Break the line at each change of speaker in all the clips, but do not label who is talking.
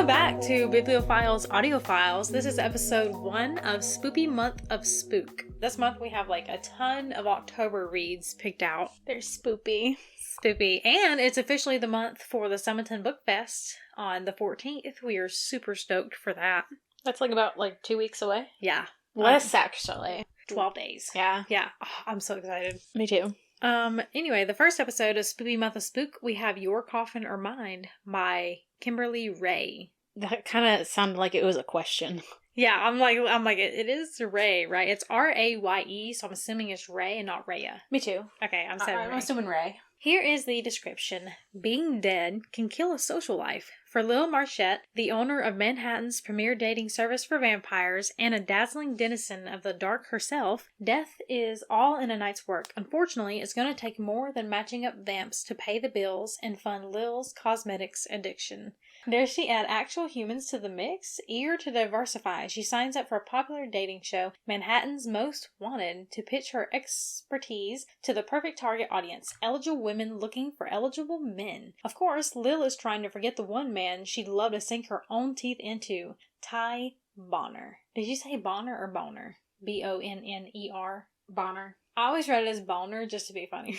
back to Bibliophiles Audiophiles. This is episode 1 of Spoopy Month of Spook. This month we have like a ton of October reads picked out.
They're spoopy.
Spoopy. And it's officially the month for the Summerton Book Fest on the 14th. We are super stoked for that.
That's like about 2 weeks away.
Yeah.
Less actually.
12 days.
Yeah.
Yeah. Oh, I'm so excited.
Me too.
Anyway, the first episode of Spoopy Month of Spook, we have Your Coffin or Mine by Kimberly Raye.
That kind of sounded like it was a question.
Yeah, I'm like, it is Raye, right? It's R-A-Y-E, so I'm assuming it's Raye and not Raya.
Me too.
Okay, I'm saying
I'm
Raye.
assuming Raye.
Here is the description. Being dead can kill a social life. For Lil Marchette, the owner of Manhattan's premier dating service for vampires and a dazzling denizen of the dark herself, death is all in a night's work. Unfortunately, it's going to take more than matching up vamps to pay the bills and fund Lil's cosmetics addiction. Does she add actual humans to the mix? Eager to diversify, she signs up for a popular dating show, Manhattan's Most Wanted, to pitch her expertise to the perfect target audience, eligible women looking for eligible men. Of course, Lil is trying to forget the one man she'd love to sink her own teeth into, Ty Bonner. Did you say Bonner or Boner? B-O-N-N-E-R?
Bonner.
I always read it as Boner just to be funny.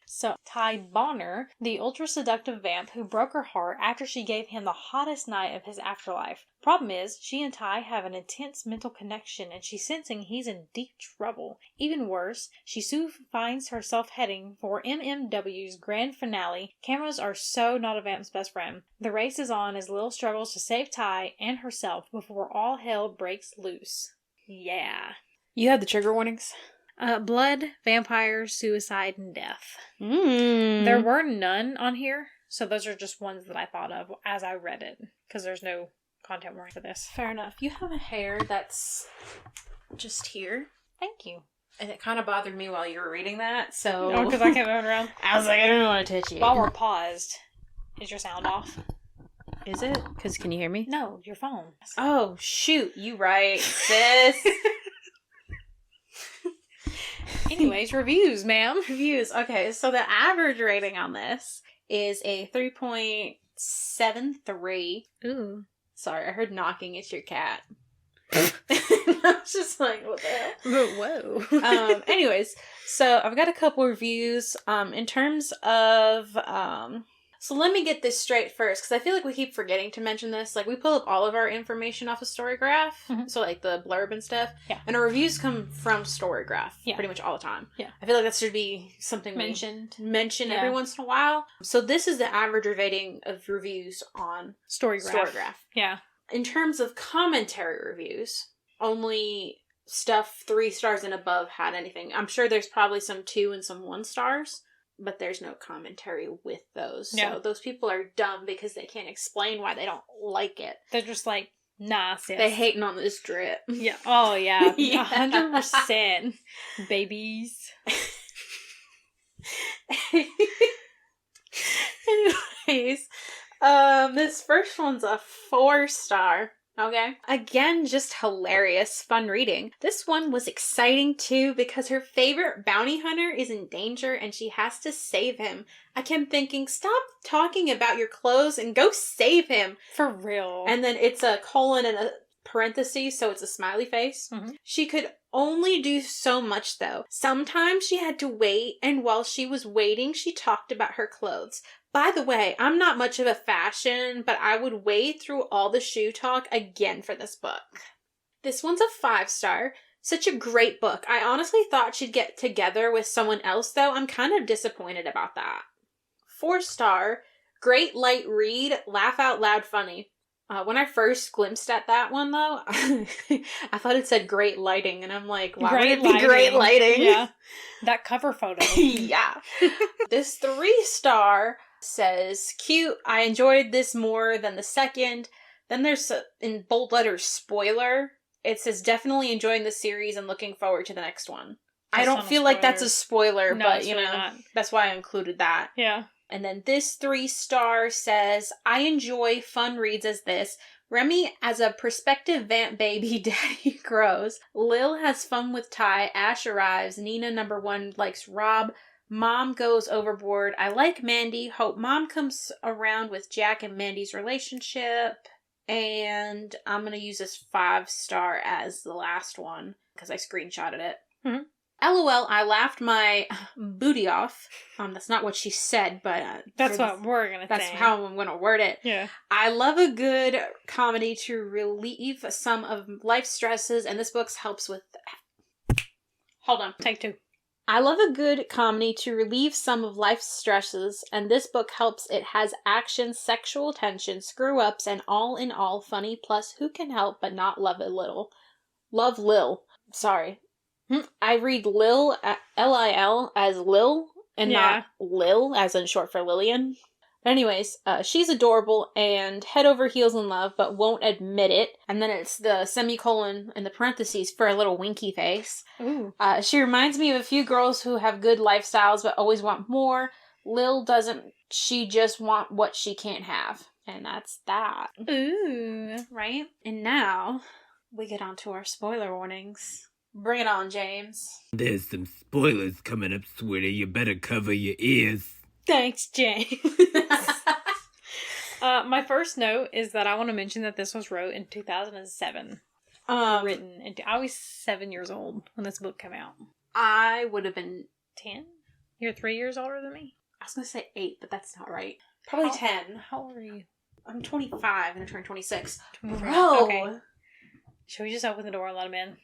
So, Ty Bonner, the ultra-seductive vamp who broke her heart after she gave him the hottest night of his afterlife. Problem is, she and Ty have an intense mental connection and she's sensing he's in deep trouble. Even worse, she soon finds herself heading for MMW's grand finale. Cameras are so not a vamp's best friend. The race is on as Lil struggles to save Ty and herself before all hell breaks loose. Yeah.
You had the trigger warnings?
Blood, vampires, suicide, and death.
There
There were none on here, so those are just ones that I thought of as I read it, because there's no content warning for this.
Fair enough. You have a hair that's just here.
Thank you.
And it kind of bothered me while you were reading that, so...
Oh, because I kept moving around?
I was like, I don't want to touch you.
While we're paused, is your sound off?
Is it? Because can you hear me?
No, your phone.
Oh, shoot. You right, sis.
Anyways, reviews, ma'am.
Reviews. Okay, so the average rating on this is a 3.73.
Ooh.
Sorry, I heard knocking. It's your cat. I was just like, what the hell?
Whoa.
Anyways, so I've got a couple reviews. In terms of... So let me get this straight first, because I feel like we keep forgetting to mention this. Like, we pull up all of our information off of Storygraph, so like the blurb and stuff.
Yeah.
And our reviews come from Storygraph pretty much all the time.
Yeah.
I feel like that should be something
Mentioned.
we mention every once in a while. So this is the average rating of reviews on
Storygraph. Yeah.
In terms of commentary reviews, only stuff 3 stars and above had anything. I'm sure there's probably some 2 and some 1 stars. But there's no commentary with those.
Yeah.
So those people are dumb because they can't explain why they don't like it.
They're just like, nah, sis.
They hating on this drip.
Yeah. Oh, yeah.
Yeah.
100%. Babies.
Anyways, this first one's a 4-star. Okay. Again, just hilarious, fun reading. This one was exciting too because her favorite bounty hunter is in danger and she has to save him. I kept thinking, stop talking about your clothes and go save him.
For real.
And then it's a colon and a parenthesis, so it's a smiley face.
Mm-hmm.
She could only do so much though. Sometimes she had to wait, and while she was waiting, she talked about her clothes. By the way, I'm not much of a fashion, but I would wade through all the shoe talk again for this book. This one's a 5-star. Such a great book. I honestly thought she'd get together with someone else, though. I'm kind of disappointed about that. 4-star. Great light read. Laugh out loud funny. When I first glimpsed at that one, though, I thought it said great lighting, and I'm like, why would it be great lighting?
Yeah. That cover photo.
Yeah. This 3-star says, cute, I enjoyed this more than the second. Then there's, in bold letters, spoiler. It says, definitely enjoying the series and looking forward to the next one. I don't feel like that's a spoiler,
no,
but,
you know, not.
That's why I included that.
Yeah.
And then this 3-star says, I enjoy fun reads as this. Remy as a prospective vamp baby daddy grows. Lil has fun with Ty. Ash arrives. Nina #1 likes Rob. Mom goes overboard. I like Mandy. Hope Mom comes around with Jack and Mandy's relationship. And I'm going to use this 5-star as the last one because I screenshotted it.
Mhm.
LOL, I laughed my booty off. That's not what she said, but...
that's what we're going to say.
That's how I'm going to word it.
Yeah.
I love a good comedy to relieve some of life stresses, and this book helps with... Hold on.
Take 2.
I love a good comedy to relieve some of life's stresses, and this book helps. It has action, sexual tension, screw-ups, and all in all funny, plus who can help but not love a little? Love Lil. Sorry. I read Lil, L-I-L, as Lil, and not Lil, as in short for Lillian. But anyways, she's adorable and head over heels in love, but won't admit it. And then it's the semicolon in the parentheses for a little winky face.
Ooh.
She reminds me of a few girls who have good lifestyles, but always want more. Lil doesn't. She just want what she can't have. And that's that.
Ooh.
Right? And now, we get on to our spoiler warnings. Bring it on, James.
There's some spoilers coming up, sweetie. You better cover your ears.
Thanks, James. My first note is that I want to mention that this was wrote in 2007. Written. I was 7 years old when this book came out.
I would have been
10? You're 3 years older than me?
I was going to say 8, but that's not right. Probably 10.
How old are you?
I'm 25 and I turned 26.
23.
Bro!
Okay. Should we just open the door and let him in?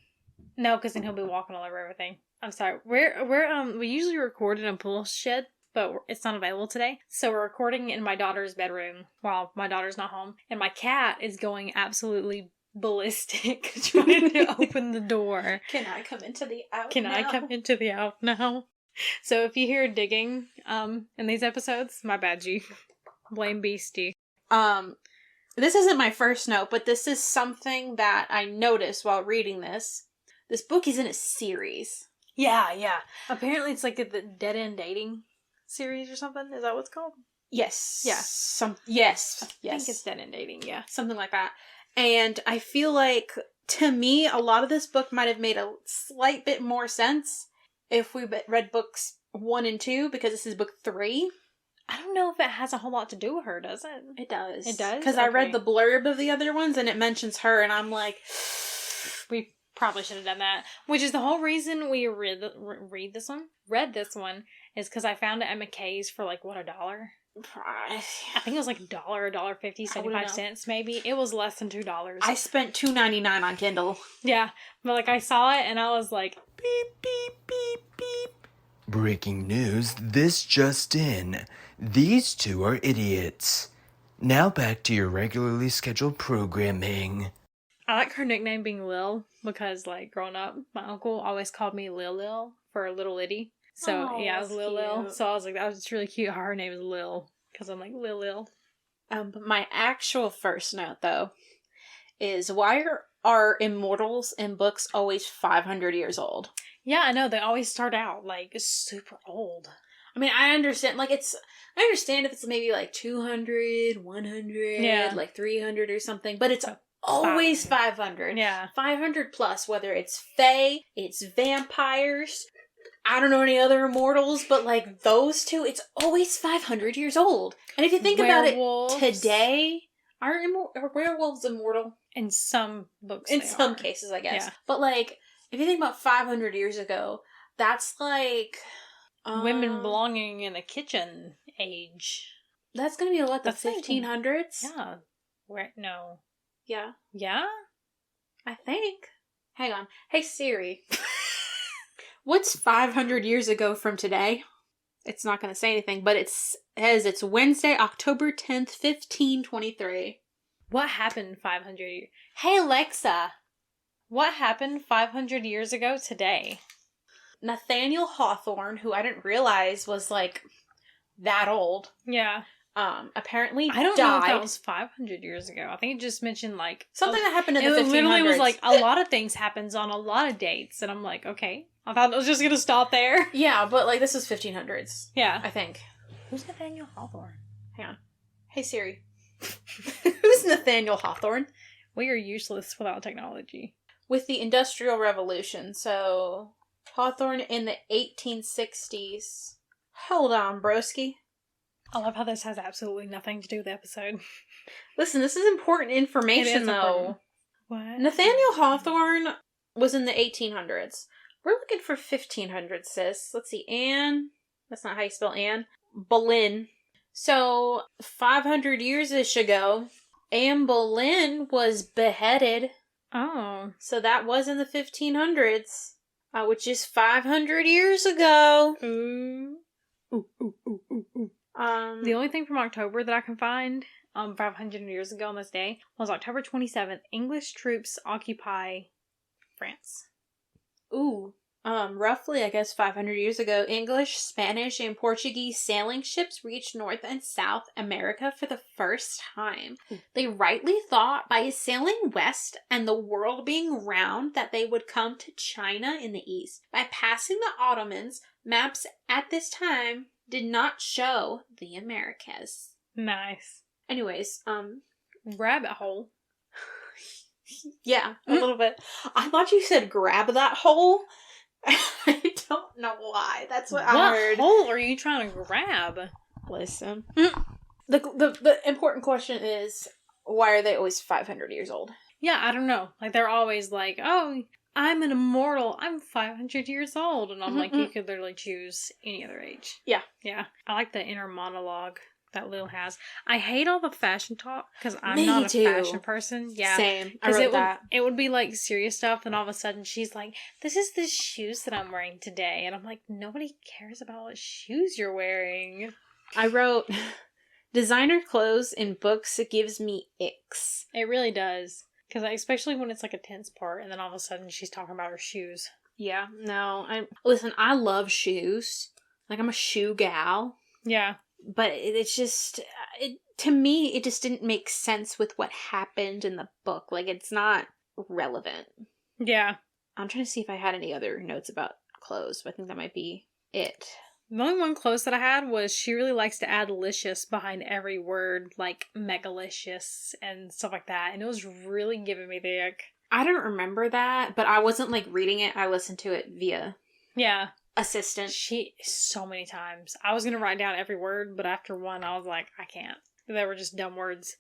No, because then he'll be walking all over everything. I'm sorry. We usually record in a pool shed, but it's not available today. So we're recording in my daughter's bedroom while my daughter's not home. And my cat is going absolutely ballistic trying to open the door.
Can I come into the out
Can
now?
I come into the out now? So if you hear digging in these episodes, my bad, G. Blame Beastie.
This isn't my first note, but this is something that I noticed while reading this. This book is in a series.
Yeah. Apparently it's like the Dead End Dating series or something. Is that what it's called?
Yes.
Yeah.
Yes.
I think it's Dead End Dating, yeah.
Something like that. And I feel like, to me, a lot of this book might have made a slight bit more sense if we read books 1 and 2, because this is book 3.
I don't know if it has a whole lot to do with her, does it?
It does.
It does?
Because I read
Okay.
the blurb of the other ones, and it mentions her, and I'm like...
We probably should have done that. Which is the whole reason we read this one, is because I found it at McKay's for like, what, $1? I think it was like $1, $1.50, 75 cents maybe. It was less than $2.
I spent $2.99 on Kindle.
Yeah, but like I saw it and I was like,
Beep, beep, beep, beep. Breaking news, this just in. These two are idiots. Now back to your regularly scheduled programming.
I like her nickname being Lil because, like, growing up, my uncle always called me Lil for Little Liddy. So, yeah, I was Lil. So I was like, that was just really cute how her name is Lil because I'm like, Lil.
But my actual first note, though, is why are immortals in books always 500 years old?
Yeah, I know. They always start out, like, super old.
I mean, I understand, like, I understand if it's maybe, like, 200, 100, like, 300 or something, but it's always 500.
Yeah.
500 plus, whether it's fae, it's vampires, I don't know any other immortals, but, like, those two, it's always 500 years old. And if you think
Werewolves.
about it, today, are werewolves immortal?
In some books,
In
they
some
are.
cases, I guess.
Yeah.
But, like, if you think about 500 years ago, that's, like...
Women belonging in the kitchen age.
That's gonna be what, the
That's like-
1500s?
Yeah. Where? No.
Yeah.
Yeah?
I think. Hang on. Hey, Siri. What's 500 years ago from today? It's not going to say anything, but it says it's Wednesday, October 10th, 1523.
What happened 500 years? Hey, Alexa. What happened 500 years ago today?
Nathaniel Hawthorne, who I didn't realize was, like, that old,
Yeah.
apparently
I don't
died.
know if that was 500 years ago. I think it just mentioned, like...
Something that happened in the 1500s.
It literally was like, a lot of things happens on a lot of dates. And I'm like, okay. I thought it was just going to stop there.
Yeah, but, like, this is 1500s.
Yeah.
I think.
Who's Nathaniel Hawthorne?
Hang on. Hey, Siri. Who's Nathaniel Hawthorne?
We are useless without technology.
With the Industrial Revolution, so... Hawthorne in the 1860s. Hold on, broski.
I love how this has absolutely nothing to do with the episode.
Listen, this is important information,
It is
though.
important. What?
Nathaniel Hawthorne was in the 1800s. We're looking for 1500s, sis. Let's see, Anne. That's not how you spell Anne. Boleyn. So, 500 years-ish ago, Anne Boleyn was beheaded.
Oh.
So that was in the 1500s, which is 500 years ago.
Ooh.
The
The only thing from October that I can find, 500 years ago on this day, was October 27th. English troops occupy France.
Roughly, I guess 500 years ago, English, Spanish, and Portuguese sailing ships reached North and South America for the first time. They rightly thought by sailing west and the world being round that they would come to China in the east. By passing the Ottomans, maps at this time did not show the Americas.
Nice.
Anyways,
Rabbit hole.
yeah, a little bit. I thought you said grab that hole. I don't know why. That's what I heard.
What hole are you trying to grab?
Listen. The important question is, why are they always 500 years old?
Yeah, I don't know. Like, they're always like, oh, I'm an immortal. I'm 500 years old. And I'm like, you could literally choose any other age.
Yeah.
Yeah. I like the inner monologue that Lil has. I hate all the fashion talk because I'm
Me
not a
too.
fashion person. Yeah.
Same. I wrote that.
It would be like serious stuff, and all of a sudden she's like, this is the shoes that I'm wearing today. And I'm like, nobody cares about what shoes you're wearing.
I wrote, designer clothes in books, it gives me icks.
It really does. Because especially when it's like a tense part, and then all of a sudden she's talking about her shoes.
Yeah, no. Listen, I love shoes. Like, I'm a shoe gal.
Yeah.
But it's just, to me, it just didn't make sense with what happened in the book. Like, it's not relevant.
Yeah.
I'm trying to see if I had any other notes about clothes, but I think that might be it.
The only one close that I had was she really likes to add "licious" behind every word, like megalicious and stuff like that. And it was really giving me the ick.
I don't remember that, but I wasn't, like, reading it. I listened to it via assistant.
So many times. I was going to write down every word, but after one, I was like, I can't. They were just dumb words.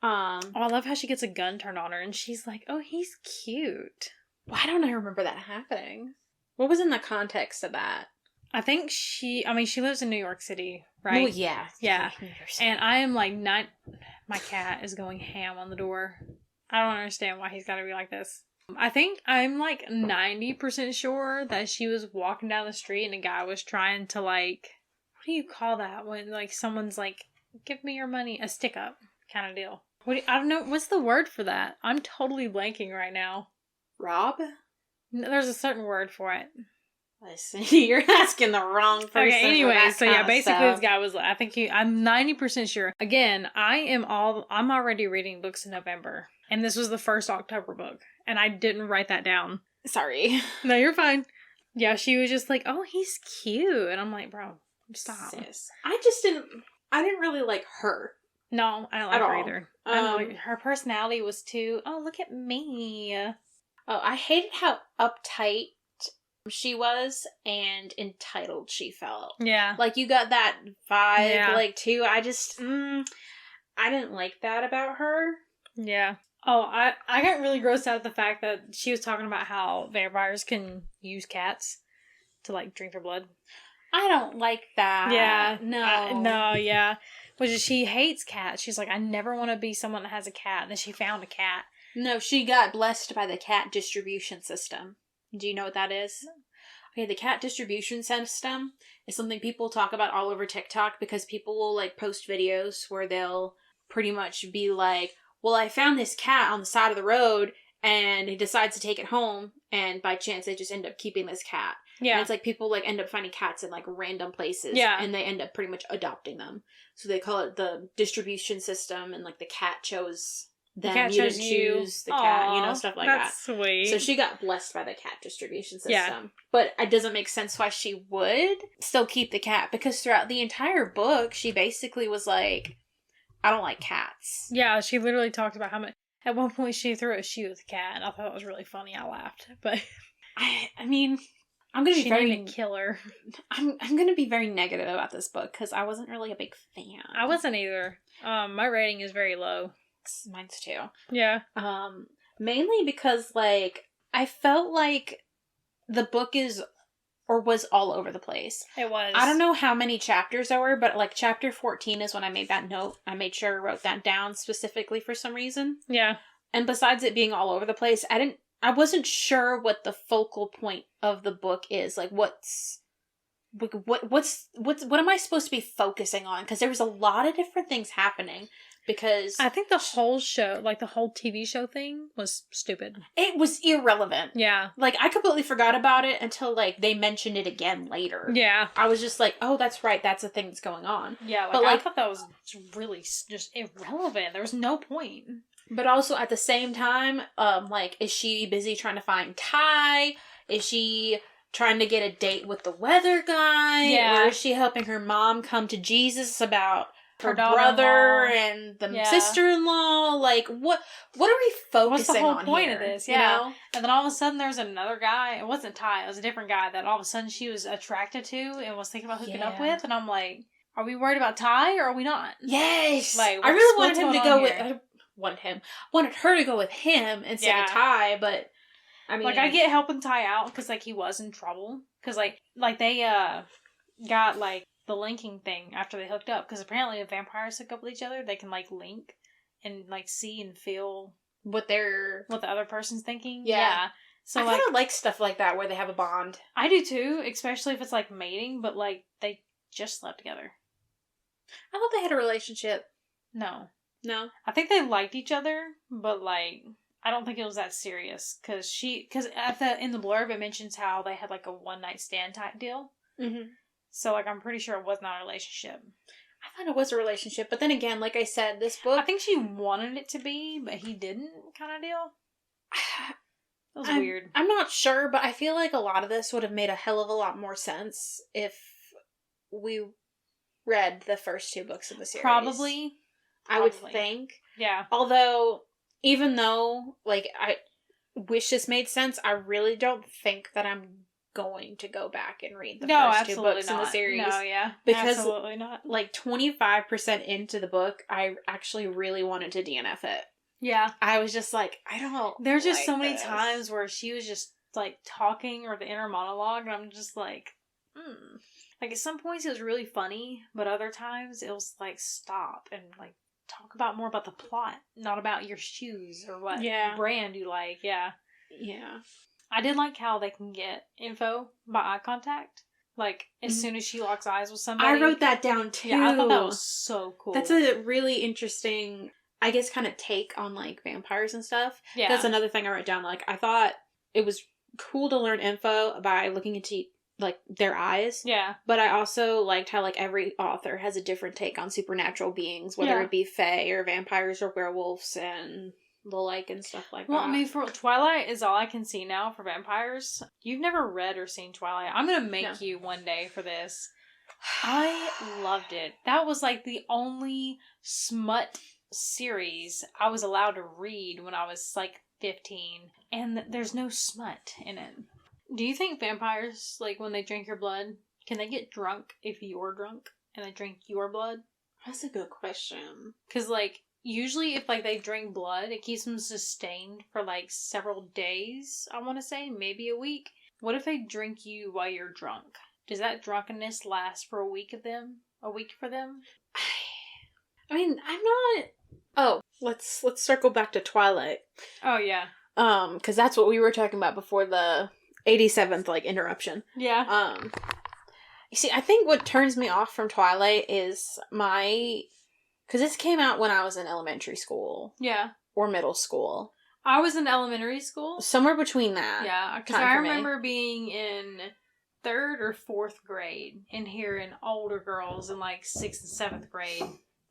I love how she gets a gun turned on her, and she's like, oh, he's cute.
Why don't I remember that happening? What was in the context of that?
I think she lives in New York City, right?
Oh, yeah.
Yeah. And I am like, my cat is going ham on the door. I don't understand why he's got to be like this. I think I'm like 90% sure that she was walking down the street and a guy was trying to, like, what do you call that when, like, someone's like, give me your money, a stick up kind of deal. I don't know, what's the word for that? I'm totally blanking right now.
Rob?
There's a certain word for it.
Listen, you're asking the wrong person.
Okay, anyway, so yeah, basically
this
guy was, I'm 90% sure. Again, I'm already reading books in November, and this was the first October book, and I didn't write that down.
Sorry.
No, you're fine. Yeah, she was just like, oh, he's cute, and I'm like, bro, stop.
Sis. I didn't really like her.
No, I don't like
At
her
all.
either. Her personality was too, oh, look at me.
Oh, I hated how uptight she was and entitled she felt.
Yeah.
Like, you got that vibe, like, too. I just, I didn't like that about her.
Yeah. Oh, I got really grossed out at the fact that she was talking about how vampires can use cats to, like, drink their blood.
I don't like that.
Yeah.
No.
Yeah. Which is, she hates cats. She's like, I never want to be someone that has a cat. And then she found a cat.
No, she got blessed by the cat distribution system. Do you know what that is? Okay, the cat distribution system is something people talk about all over TikTok because people will, like, post videos where they'll pretty much be like, well, I found this cat on the side of the road and he decides to take it home, and by chance they just end up keeping this cat.
Yeah.
And it's like people, like, end up finding cats in, like, random places.
Yeah.
And they end up pretty much adopting them. So they call it the distribution system, and, like, the cat chose them. You didn't choose the cat, you know, stuff like that.
That's sweet.
So she got blessed by the cat distribution system.
Yeah.
But it doesn't make sense why she would still keep the cat, because throughout the entire book, she basically was like, I don't like cats.
Yeah, she literally talked about how much. At one point, she threw a shoe at the cat, and I thought it was really funny. I laughed. But
I mean, I'm gonna be
She
very
named a killer.
I'm gonna be very negative about this book because I wasn't really a big fan.
I wasn't either. My rating is very low.
Mine's too.
Yeah.
Mainly because like I felt like the book was all over the place.
It was.
I don't know how many chapters there were, but like chapter 14 is when I made that note. I made sure I wrote that down specifically for some reason.
Yeah.
And besides it being all over the place, I wasn't sure what the focal point of the book is. Like what am I supposed to be focusing on? Because there was a lot of different things happening. Because
I think the whole show, like the whole TV show thing, was stupid.
it was irrelevant.
Yeah.
Like, I completely forgot about it until, like, they mentioned it again later.
Yeah.
I was just like, oh, that's right, that's the thing that's going on.
Yeah,
But,
I
like,
thought that was really just irrelevant. There was no point.
But also, at the same time, like, is she busy trying to find Ty? Is she trying to get a date with the weather guy?
Yeah.
Or is she helping her mom come to Jesus about her
daughter-in-law.
brother and the sister-in-law? Like, what are we focusing on?
What's the whole
here,
point of this? Yeah. You know? And then all of a sudden there's another guy. It wasn't Ty. It was a different guy that all of a sudden she was attracted to and was thinking about hooking up with. And I'm like, are we worried about Ty or are we not?
Yes.
Like,
I really wanted him to go with... I wanted her to go with him instead of Ty, but... I mean...
Like, I get helping Ty out because, like, he was in trouble. Because, like they, got, like, the linking thing after they hooked up, because apparently if vampires hook up with each other, they can like link and like see and feel
what the
other person's thinking.
Yeah.
So
I kind of like stuff like that where they have a bond.
I do too, especially if it's like mating, but like they just slept together.
I thought they had a relationship.
No.
I
think they liked each other, but like I don't think it was that serious because in the blurb it mentions how they had like a one night stand type deal.
Mm-hmm.
So, like, I'm pretty sure it was not a relationship.
I thought it was a relationship, but then again, like I said, this book...
I think she wanted it to be, but he didn't, kind of deal. It was weird.
I'm not sure, but I feel like a lot of this would have made a hell of a lot more sense if we read the first two books of the series.
Probably.
I would think.
Yeah.
Although, even though, like, I wish this made sense, I really don't think that I'm going to go back and read the first two books in the series.
No, yeah.
Because,
absolutely not.
Like, 25% into the book, I actually really wanted to DNF it.
Yeah.
I was just like, I don't
There's just
like
so many
this.
times where she was just, like, talking or the inner monologue, and I'm just like, Like, at some points it was really funny, but other times it was like, stop and, like, talk about more about the plot, not about your shoes or what brand you like. Yeah.
Yeah.
I did like how they can get info by eye contact. Like, as soon as she locks eyes with somebody.
I wrote that down, too.
Yeah, I thought that was so cool.
That's a really interesting, I guess, kind of take on, like, vampires and stuff.
Yeah.
That's another thing I wrote down. Like, I thought it was cool to learn info by looking into, like, their eyes.
Yeah.
But I also liked how, like, every author has a different take on supernatural beings, whether it be fae or vampires or werewolves and the like and stuff like that.
Well, I mean, for Twilight is all I can see now for vampires. You've never read or seen Twilight. I'm going to make you one day for this. I loved it. That was like the only smut series I was allowed to read when I was like 15. And there's no smut in it. Do you think vampires, like when they drink your blood, can they get drunk if you're drunk and they drink your blood?
That's a good question.
Because, like, usually if, like, they drink blood, it keeps them sustained for, like, several days, I want to say. Maybe a week. What if they drink you while you're drunk? Does that drunkenness last for a week for them?
I mean, I'm not... Oh, let's circle back to Twilight.
Oh, yeah.
Because that's what we were talking about before the 87th, like, interruption.
Yeah.
You see, I think what turns me off from Twilight is because this came out when I was in elementary school.
Yeah.
Or middle school.
I was in elementary school.
Somewhere between that.
Yeah, because I remember being in 3rd or 4th grade and hearing older girls in like 6th and 7th grade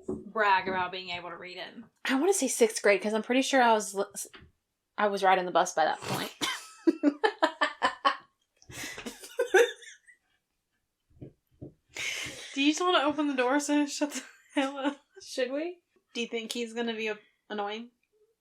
brag about being able to read it.
I want to say 6th grade because I'm pretty sure I was riding the bus by that point.
Do you just want to open the door so shut the hell up?
Should we? Do you think he's going to be annoying?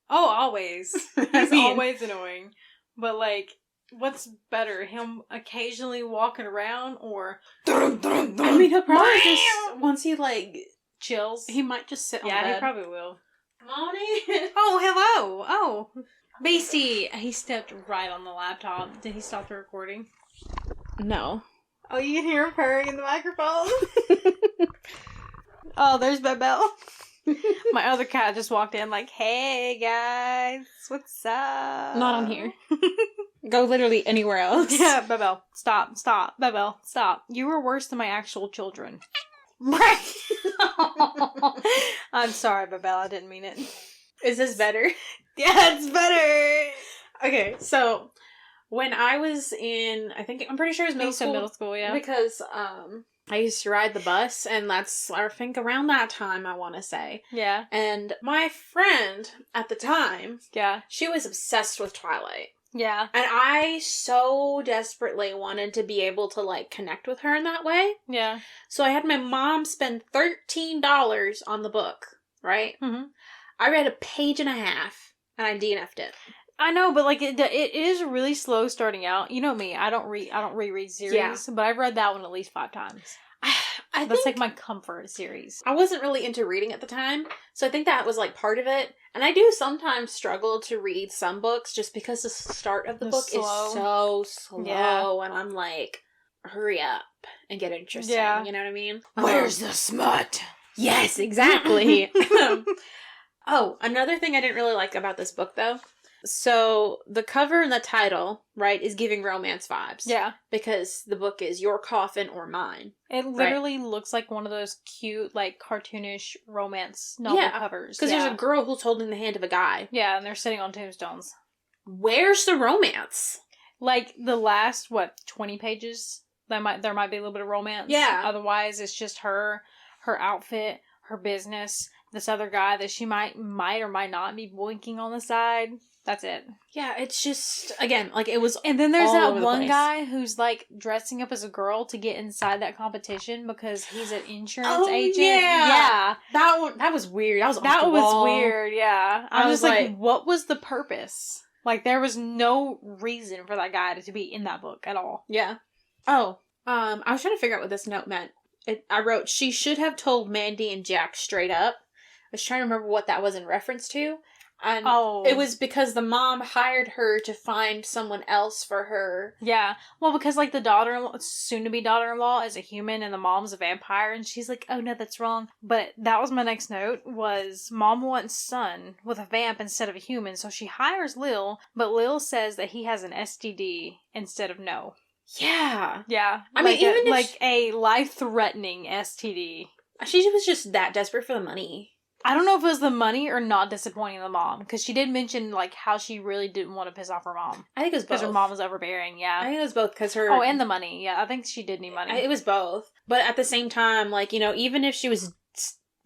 Oh, always. He's always annoying. But, like, What's better, him occasionally walking around or...
I mean, he'll probably just, once he, like...
chills?
He might just sit on the bed.
Yeah, he probably will.
Come on in.
Oh, hello! Oh, Beastie! He stepped right on the laptop. Did he stop the recording?
No.
Oh, you can hear him purring in the microphone? Oh, there's Bebel. My other cat just walked in like, hey, guys, what's up?
Not on here. Go literally anywhere else.
Yeah, Bebel, stop. Bebel, stop. You were worse than my actual children. Right. I'm sorry, Bebel, I didn't mean it.
Is this better?
Yeah, it's better.
Okay, so when I was in, I'm pretty sure it was
Middle school, yeah.
Because I used to ride the bus, and that's, I think, around that time, I want to say.
Yeah.
And my friend at the time,
Yeah.
she was obsessed with Twilight.
Yeah.
And I so desperately wanted to be able to, like, connect with her in that way.
Yeah.
So I had my mom spend $13 on the book, right?
Mm-hmm.
I read a page and a half, and I DNF'd it.
I know, but like it is really slow starting out. You know me, I don't reread series, but I've read that one at least 5 times. That's like my comfort series.
I wasn't really into reading at the time, so I think that was like part of it. And I do sometimes struggle to read some books just because the start of the book is so slow, and I'm like, hurry up and get interesting.
Yeah.
You know what I mean?
Where's the smut?
Yes, exactly. Oh, another thing I didn't really like about this book, though. So, the cover and the title, right, is giving romance vibes.
Yeah.
Because the book is Your Coffin or Mine.
It literally looks like one of those cute, like, cartoonish romance novel covers.
Because there's a girl who's holding the hand of a guy.
Yeah, and they're sitting on tombstones.
Where's the romance?
Like, the last, 20 pages? There might be a little bit of romance.
Yeah.
Otherwise, it's just her outfit, her business, this other guy that she might or might not be boinking on the side. That's it.
Yeah, it's just, again, like, it was.
And then there's
all
that
over the
one
place.
guy who's, like, dressing up as a girl to get inside that competition because he's an insurance agent.
Yeah. That was weird. That was
weird, yeah. I was like, what was the purpose? Like, there was no reason for that guy to be in that book at all.
Yeah. Oh, I was trying to figure out what this note meant. I wrote, she should have told Mandy and Jack straight up. I was trying to remember what that was in reference to. And it was because the mom hired her to find someone else for her.
Yeah. Well, because, like, the soon-to-be daughter-in-law is a human and the mom's a vampire. And she's like, oh, no, that's wrong. But that was my next note, was mom wants son with a vamp instead of a human. So she hires Lil, but Lil says that he has an STD instead of no.
Yeah.
Yeah.
I mean, even
if a life-threatening STD.
She was just that desperate for the money.
I don't know if it was the money or not disappointing the mom. Because she did mention, like, how she really didn't want to piss off her mom.
I think it was both.
Because her mom was overbearing, yeah.
I think it was both because her...
Oh, and the money. Yeah, I think she did need money.
It was both. But at the same time, like, you know, even if she was...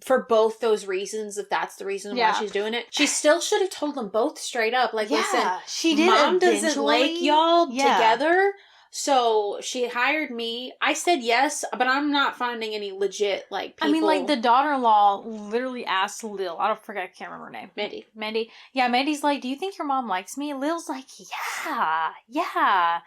For both those reasons, if that's the reason why she's doing it, she still should have told them both straight up. Like, listen,
she did
Mom doesn't like y'all together, so she hired me. I said yes, but I'm not finding any legit, like, people.
I mean, like, the daughter-in-law literally asked Lil, I can't remember her name. Mandy. Yeah, Mandy's like, do you think your mom likes me? Lil's like, yeah.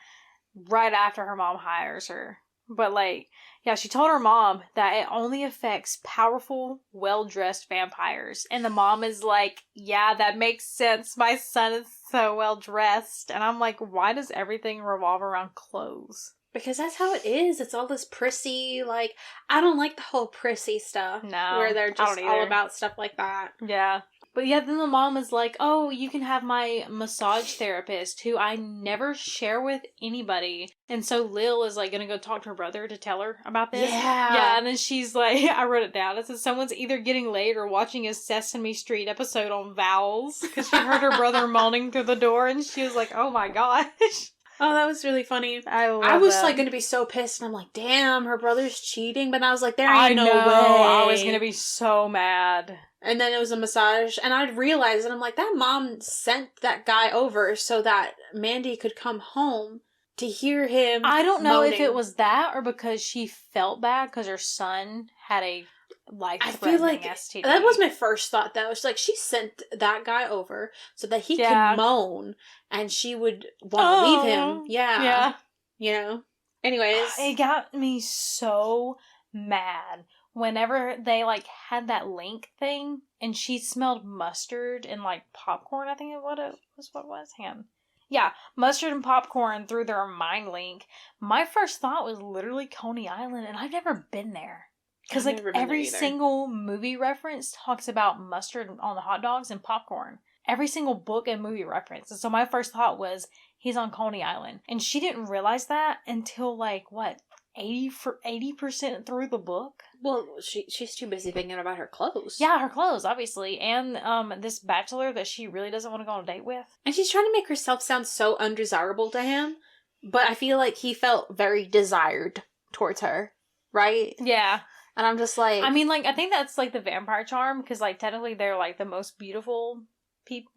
Right after her mom hires her. But, like, yeah, she told her mom that it only affects powerful, well-dressed vampires. And the mom is like, yeah, that makes sense. My son is so well-dressed. And I'm like, why does everything revolve around clothes?
Because that's how it is. It's all this prissy, like, I don't like the whole prissy stuff.
No.
Where they're just all about stuff like that.
Yeah. But yeah, then the mom is like, oh, you can have my massage therapist, who I never share with anybody. And so Lil is, like, gonna go talk to her brother to tell her about this.
Yeah.
Yeah, and then she's like, I wrote it down. It says someone's either getting laid or watching a Sesame Street episode on vowels. Because she heard her brother moaning through the door, and she was like, oh my gosh.
Oh, that was really funny.
I
was like going to be so pissed, and I'm like, damn, her brother's cheating. But I was like, there
ain't
no way.
I was going to be so mad.
And then it was a massage, and I realized, and I'm like, that mom sent that guy over so that Mandy could come home to hear him.
I don't know if it was that or because she felt bad because her son had a life-threatening
like
STD.
that was my first thought, though. It's like she sent that guy over so that he could moan and she would want to leave him. Yeah. You know? Anyways.
It got me so mad whenever they, like, had that link thing and she smelled mustard and, like, popcorn, I think what it was. Hang on. Yeah, mustard and popcorn through their mind link. My first thought was literally Coney Island, and I've never been there. Because, like, every single movie reference talks about mustard on the hot dogs and popcorn. Every single book and movie reference. And so my first thought was, he's on Coney Island. And she didn't realize that until, like, what, 80% through the book?
Well, she's too busy thinking about her clothes.
Yeah, her clothes, obviously. And this bachelor that she really doesn't want to go on a date with.
And she's trying to make herself sound so undesirable to him. But I feel like he felt very desired towards her. Right?
Yeah.
And I'm just like...
I mean, like, I think that's, like, the vampire charm. Because, like, technically they're, like, the most beautiful beings.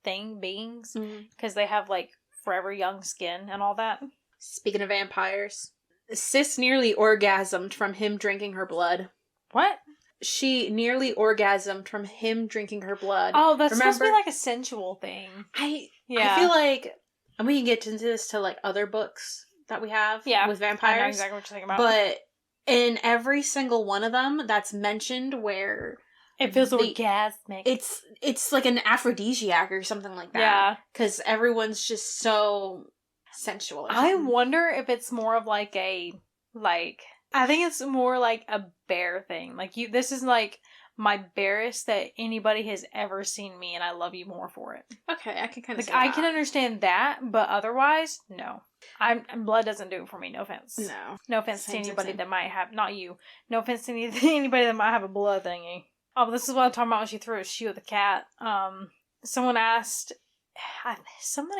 Because they have, like, forever young skin and all that.
Speaking of vampires... Sis nearly orgasmed from him drinking her blood.
What?
She nearly orgasmed from him drinking her blood.
Oh, that's supposed to be like a sensual thing.
I feel like, and we can get into this to like other books that we have with vampires.
I know exactly what you're talking about.
But in every single one of them, that's mentioned where
it feels orgasmic.
It's like an aphrodisiac or something like that.
Yeah,
because everyone's just so sensual.
I wonder if it's more of like I think it's more like a bear thing. Like this is like my barest that anybody has ever seen me, and I love you more for it.
Okay, I can kind of
like I can understand that, but otherwise, no. Blood doesn't do it for me. No offense. No offense to anybody that might have not you. No offense to anybody that might have a blood thingy. Oh, but this is what I'm talking about when she threw a shoe at the cat. Somebody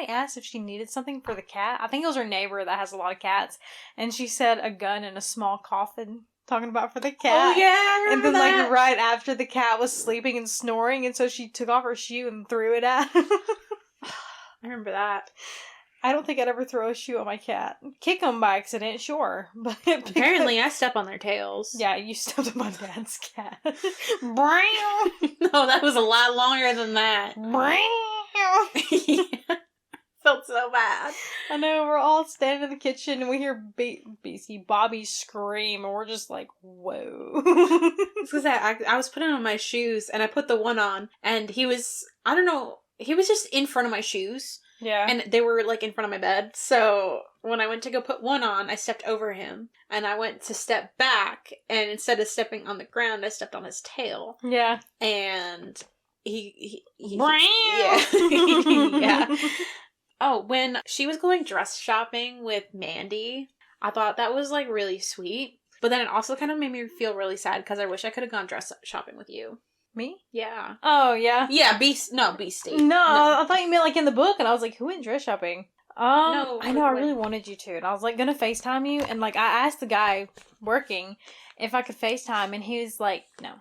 asked if she needed something for the cat. I think it was her neighbor that has a lot of cats. And she said a gun and a small coffin, talking about for the cat.
Oh, yeah, I remember
and then,
that.
like, right after the cat was sleeping and snoring, and so she took off her shoe and threw it at him.
I remember that.
I don't think I'd ever throw a shoe at my cat. Kick them by accident, sure. But
apparently I step on their tails.
Yeah, you stepped on my dad's cat.
Brown. No, that was a lot longer than that. Yeah. Felt so bad.
I know, we're all standing in the kitchen and we hear Bobby scream and we're just like, whoa.
It's because I was putting on my shoes and I put the one on and he was just in front of my shoes.
Yeah.
And they were like in front of my bed. So when I went to go put one on, I stepped over him and I went to step back and instead of stepping on the ground, I stepped on his tail.
Yeah.
And he
yeah.
Yeah. Oh, when she was going dress shopping with Mandy, I thought that was like really sweet. But then it also kind of made me feel really sad because I wish I could have gone dress shopping with you.
Me?
Yeah.
Oh, yeah.
Yeah, Beastie.
No, I thought you meant like in the book, and I was like, who went dress shopping?
No,
I know, I really wanted you to, and I was like gonna FaceTime you, and like I asked the guy working if I could FaceTime, and he was like, no.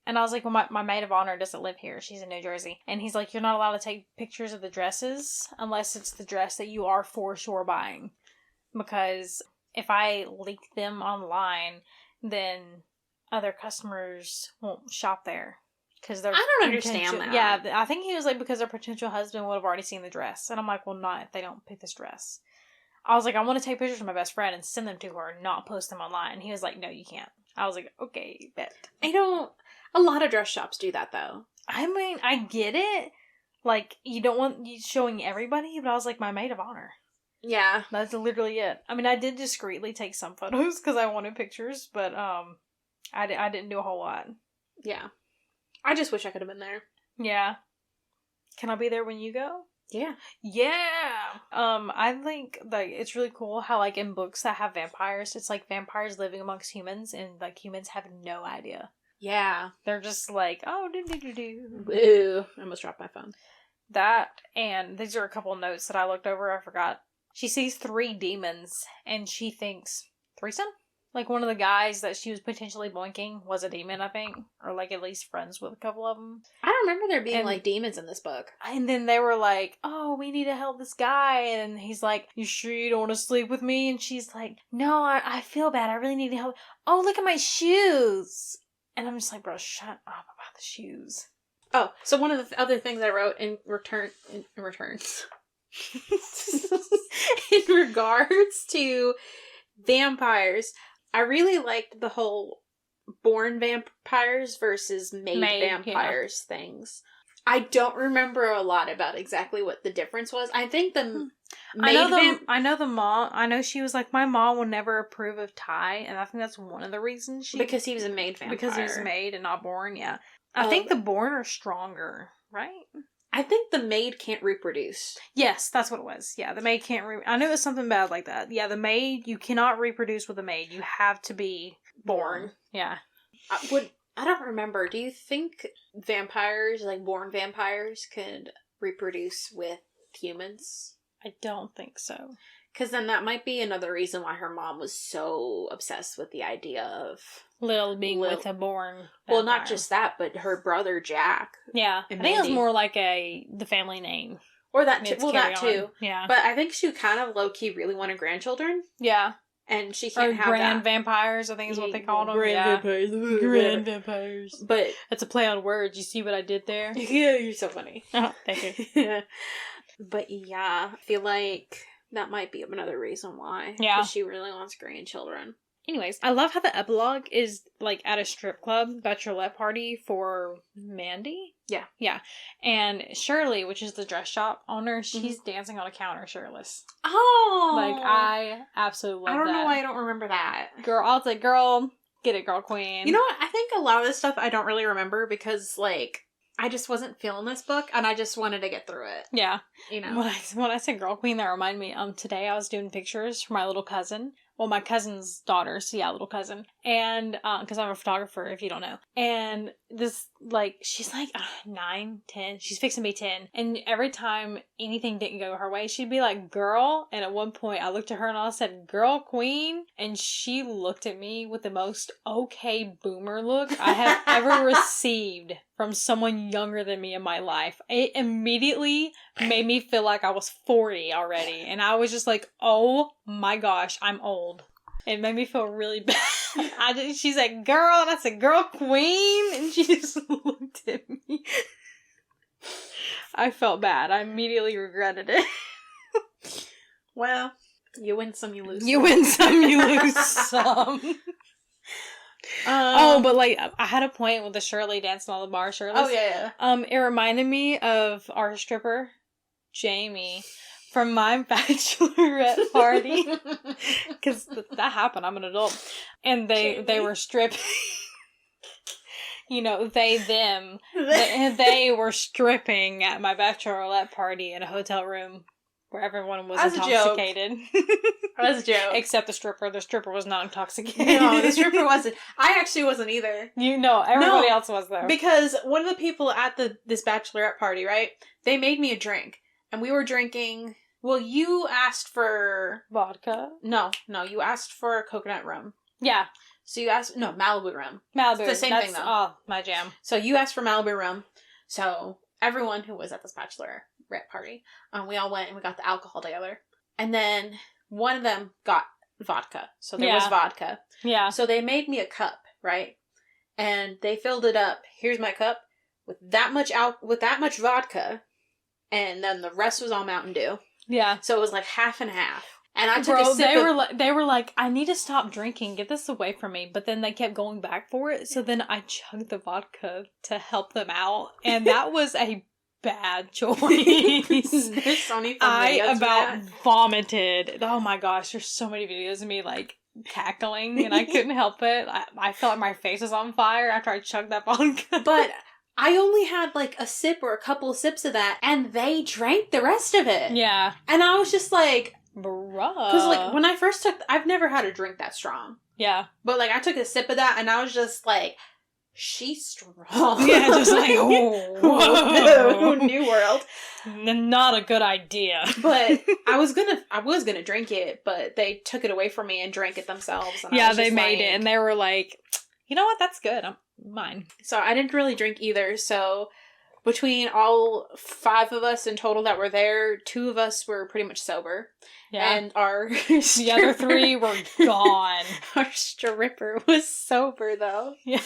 And I was like, well, my maid of honor doesn't live here. She's in New Jersey. And he's like, you're not allowed to take pictures of the dresses unless it's the dress that you are for sure buying. Because if I leak them online, then other customers won't shop there. I
don't understand that.
Yeah, I think he was like, because their potential husband would have already seen the dress. And I'm like, well, not if they don't pick this dress. I was like, I want to take pictures of my best friend and send them to her and not post them online. And he was like, no, you can't. I was like, okay, bet.
A lot of dress shops do that, though.
I mean, I get it. Like, you don't want you showing everybody, but I was like, my maid of honor.
Yeah.
That's literally it. I mean, I did discreetly take some photos because I wanted pictures, but I didn't do a whole lot.
Yeah. I just wish I could have been there.
Yeah. Can I be there when you go?
Yeah.
Yeah. I think like it's really cool how like in books that have vampires, it's like vampires living amongst humans and like humans have no idea.
Yeah.
They're just like, oh, do.
Ooh, I almost dropped my phone.
That, and these are a couple notes that I looked over, I forgot. She sees 3 demons, and she thinks, threesome? Like, one of the guys that she was potentially boinking was a demon, I think. Or, like, at least friends with a couple of them.
I don't remember there being, like, demons in this book.
And then they were like, oh, we need to help this guy. And he's like, you sure you don't want to sleep with me? And she's like, no, I feel bad. I really need to help. Oh, look at my shoes. And I'm just like, bro, shut up about the shoes.
Oh, so one of the other things I wrote in returns, in regards to vampires, I really liked the whole born vampires versus made vampires things. I don't remember a lot about exactly what the difference was. I think the
I know the mom. I know she was like, my mom will never approve of Ty, and I think that's one of the reasons
because he was a made vampire.
Because he was made and not born. Yeah, I think the born are stronger, right?
I think the maid can't reproduce.
Yes, that's what it was. Yeah, the maid can't. I knew it was something bad like that. Yeah, the maid, you cannot reproduce with a maid. You have to be born. Yeah.
I don't remember. Do you think vampires, like born vampires, could reproduce with humans?
I don't think so.
Because then that might be another reason why her mom was so obsessed with the idea of
Lil being with a born vampire.
Well, not just that, but her brother Jack.
Yeah. I think it was more like the family name.
Or that too. Well, that too.
Yeah.
But I think she kind of low-key really wanted grandchildren.
Yeah.
And she can't have
grand vampires, I think is what they called them.
Vampires.
Grand vampires.
But
it's a play on words. You see what I did there?
Yeah, you're so funny.
Oh, thank you.
But yeah, I feel like that might be another reason why.
Yeah.
Because she really wants grandchildren.
Anyways, I love how the epilogue is like at a strip club bachelorette party for Mandy.
Yeah.
Yeah. And Shirley, which is the dress shop owner, she's dancing on a counter shirtless.
Oh!
Like, I absolutely love that.
I don't know why I don't remember that.
Girl, I was like, girl, get it, girl queen.
You know what? I think a lot of this stuff I don't really remember because, like, I just wasn't feeling this book and I just wanted to get through it.
Yeah.
You know?
When I said girl queen, that reminded me, today I was doing pictures for my little cousin. Well, my cousin's daughter, so yeah, little cousin. And, because I'm a photographer, if you don't know. And this, like, she's like 9, 10. She's fixing to be 10. And every time anything didn't go her way, she'd be like, girl. And at one point, I looked at her and I said, girl queen. And she looked at me with the most okay boomer look I have ever received from someone younger than me in my life. It immediately made me feel like I was 40 already. And I was just like, oh my gosh, I'm old. It made me feel really bad. She's like, girl, and I said, girl queen. And she just looked at me. I felt bad. I immediately regretted it.
Well, you win some, you lose some.
You win some, you lose some. But like, I had a point with the Shirley dancing on the bar, Shirley.
Oh, yeah.
It reminded me of our stripper, Jamie, from my bachelorette party. Because that happened. I'm an adult. And they were stripping. You know, them. They were stripping at my bachelorette party in a hotel room where everyone was intoxicated.
That was a joke.
Except the stripper. The stripper was not intoxicated.
No, the stripper wasn't. I actually wasn't either.
You know, everybody else was though.
Because one of the people at this bachelorette party, right? They made me a drink. And we were drinking... Well, you asked for...
Vodka?
No, you asked for coconut rum.
Yeah.
So you asked... No, Malibu rum.
Malibu.
It's the same thing, though.
Oh, my jam.
So you asked for Malibu rum. So everyone who was at this bachelorette party, we all went and we got the alcohol together. And then one of them got vodka. So there was vodka.
Yeah.
So they made me a cup, right? And they filled it up. Here's my cup with that much vodka. And then the rest was all Mountain Dew. Yeah. So it was like half and half. And I took a sip
they were like, I need to stop drinking. Get this away from me. But then they kept going back for it. So then I chugged the vodka to help them out. And that was a bad choice.
There's so many
I about vomited. Oh my gosh. There's so many videos of me like cackling. And I couldn't help it. I felt like my face was on fire after I chugged that vodka.
But... I only had, like, a sip or a couple of sips of that, and they drank the rest of it. Yeah. And I was just like...
Bruh.
Because, like, when I first I've never had a drink that strong. Yeah. But, like, I took a sip of that, and I was just like, she's strong.
Yeah, just like, whoa.
New world.
Not a good idea.
But I was gonna drink it, but they took it away from me and drank it themselves. And
yeah, they made it, and they were like, you know what, that's good. Mine.
So I didn't really drink either, so between all 5 of us in total that were there, 2 of us were pretty much sober.
Yeah.
And our
The other 3 were gone.
Our stripper was sober, though.
Yeah.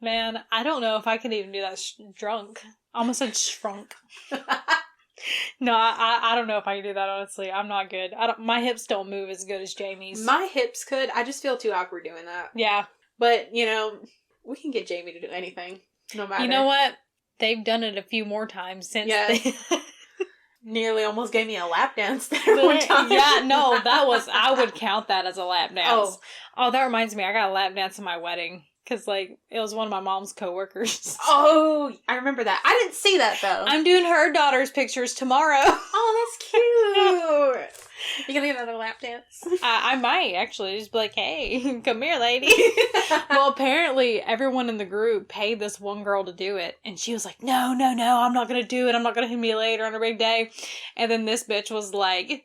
Man, I don't know if I could even do that drunk. I almost said shrunk. No, I don't know if I can do that, honestly. I'm not good. My hips don't move as good as Jamie's.
My hips could. I just feel too awkward doing that.
Yeah.
But, we can get Jamie to do anything. No matter.
You know what? They've done it a few more times since they...
Nearly almost gave me a lap dance there one time.
Yeah, no, I would count that as a lap dance. Oh, that reminds me, I got a lap dance at my wedding. Because, it was one of my mom's coworkers.
Oh, I remember that. I didn't see that, though.
I'm doing her daughter's pictures tomorrow.
Oh, that's cute. You gonna get another lap dance?
I might, actually. Just be like, hey, come here, lady. Well, apparently, everyone in the group paid this one girl to do it. And she was like, no, I'm not going to do it. I'm not going to humiliate her on a big day. And then this bitch was like...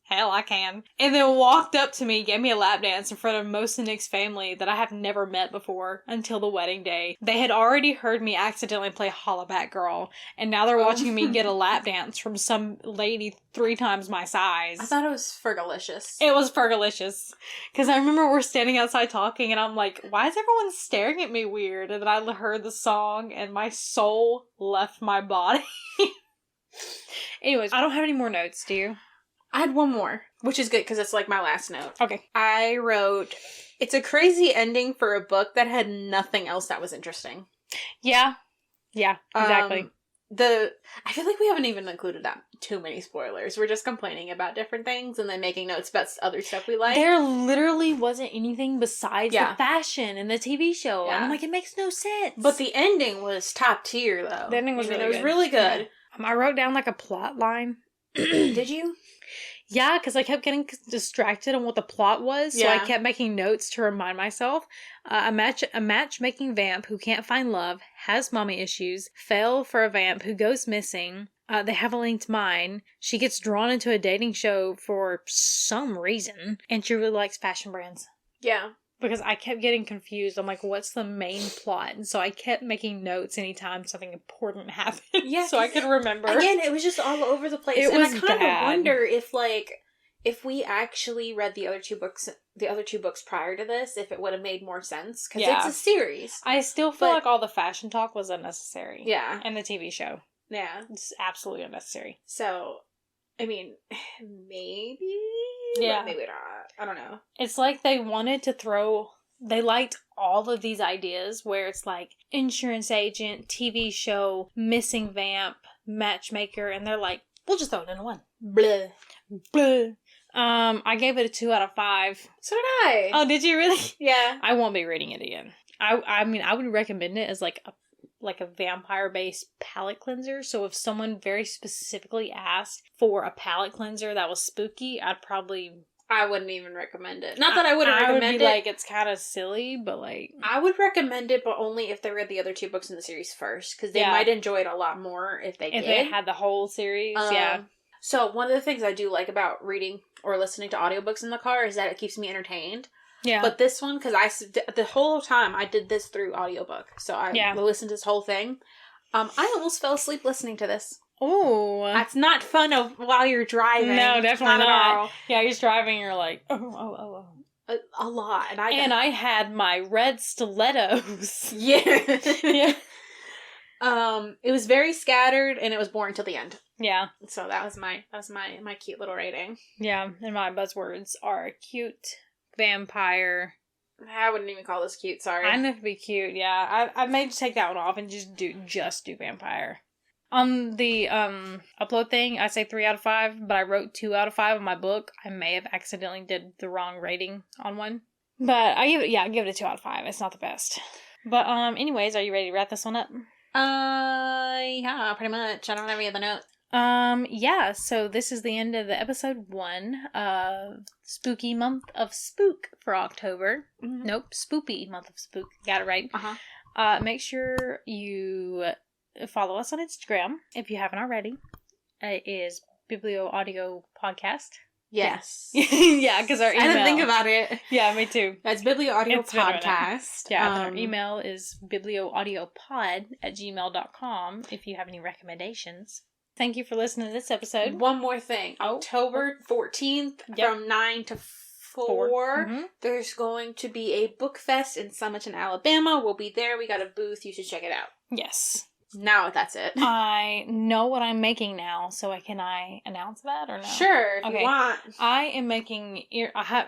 Hell, I can. And then walked up to me, gave me a lap dance in front of most of Nick's family that I have never met before until the wedding day. They had already heard me accidentally play Hollaback Girl, and now they're watching me get a lap dance from some lady 3 times my size.
I thought it was fergalicious.
It was fergalicious. Because I remember we're standing outside talking, and I'm like, why is everyone staring at me weird? And then I heard the song, and my soul left my body. Anyways, I don't have any more notes, do you?
I had one more, which is good because it's my last note.
Okay.
I wrote, it's a crazy ending for a book that had nothing else that was interesting.
Yeah. Yeah, exactly.
I feel like we haven't even included that too many spoilers. We're just complaining about different things and then making notes about other stuff we like.
There literally wasn't anything besides the fashion and the TV show. Yeah. I'm like, it makes no sense.
But the ending was top tier, though.
The ending was
really good.
Yeah. I wrote down a plot line.
Did you?
Yeah, because I kept getting distracted on what the plot was, so I kept making notes to remind myself. A matchmaking vamp who can't find love, has mommy issues, fell for a vamp who goes missing. They have a linked mind. She gets drawn into a dating show for some reason, and she really likes fashion brands.
Yeah.
Because I kept getting confused. I'm like, what's the main plot? And so I kept making notes anytime something important happened. Yeah. So I could remember.
Again, it was just all over the place.
And I
kind of wonder if we actually read the other two books prior to this, if it would have made more sense. Because it's a series.
I still feel like all the fashion talk was unnecessary.
Yeah.
And the TV show.
Yeah.
It's absolutely unnecessary.
So, I mean, maybe...
Yeah.
But maybe not. I don't know.
It's like they liked all of these ideas where it's insurance agent, TV show, missing vamp, matchmaker, and they're like, we'll just throw it into one.
Blah.
Blah. I gave it a 2 out of 5.
So did I.
Oh, did you really?
Yeah.
I won't be reading it again. I mean, I would recommend it as a vampire-based palette cleanser. So if someone very specifically asked for a palette cleanser that was spooky,
I wouldn't even recommend it. Not that I wouldn't recommend it.
I would be it's kind of silly, but
I would recommend it, but only if they read the other 2 books in the series first, because they might enjoy it a lot more if they did.
If they had the whole series, yeah.
So one of the things I do like about reading or listening to audiobooks in the car is that it keeps me entertained. Yeah. But this one, because the whole time I did this through audiobook, so I listened to this whole thing. I almost fell asleep listening to this.
Oh.
That's not fun while you're driving.
No, definitely not. Yeah, you're driving, you're like, oh.
A lot.
And I had my red stilettos.
Yeah. Yeah. It was very scattered and it was boring till the end.
Yeah.
So that was my cute little rating.
Yeah, and my buzzwords are cute, vampire.
I wouldn't even call this cute, sorry.
I know it'd be cute, yeah. I may just take that one off and just do vampire. On the upload thing, I say 3 out of 5, but I wrote 2 out of 5 on my book. I may have accidentally did the wrong rating on one. But I give it a 2 out of 5. It's not the best. But anyways, are you ready to wrap this one up?
Yeah, pretty much. I don't have any other notes.
Yeah, so this is the end of the episode 1 of Spooky Month of Spook for October. Mm-hmm. Nope, Spoopy Month of Spook. Got it right. Uh-huh. Make sure you follow us on Instagram if you haven't already. It is Biblio Audio Podcast.
Yes.
Yeah, because our email.
I didn't think about it.
Yeah, me too.
That's Biblio Audio
It's been a minute.
Podcast.
Yeah, but our email is biblioaudiopod@gmail.com if you have any recommendations. Thank you for listening to this episode.
One more thing. October 14th from 9 to 4.
Mm-hmm.
There's going to be a book fest in Summerton, Alabama. We'll be there. We got a booth. You should check it out.
Yes.
Now that's it.
I know what I'm making now, so can I announce that or no?
Sure, if you want.
I am making I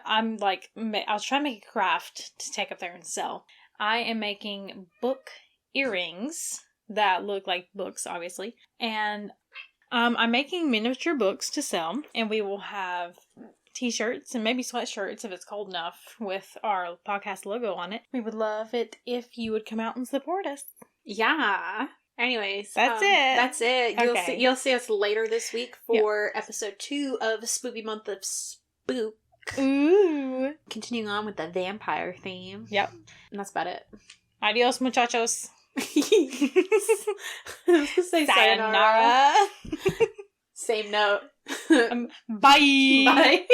was trying to make a craft to take up there and sell. I am making book earrings that look like books, obviously, and I'm making miniature books to sell, and we will have t-shirts and maybe sweatshirts if it's cold enough with our podcast logo on it. We would love it if you would come out and support us.
Yeah. Anyways,
that's it.
That's it.
Okay.
You'll see us later this week for episode 2 of Spoopy Month of Spook.
Ooh.
Continuing on with the vampire theme.
Yep.
And that's about it.
Adios, muchachos.
Say sayonara.
Sayonara.
Same note.
Bye.
Bye.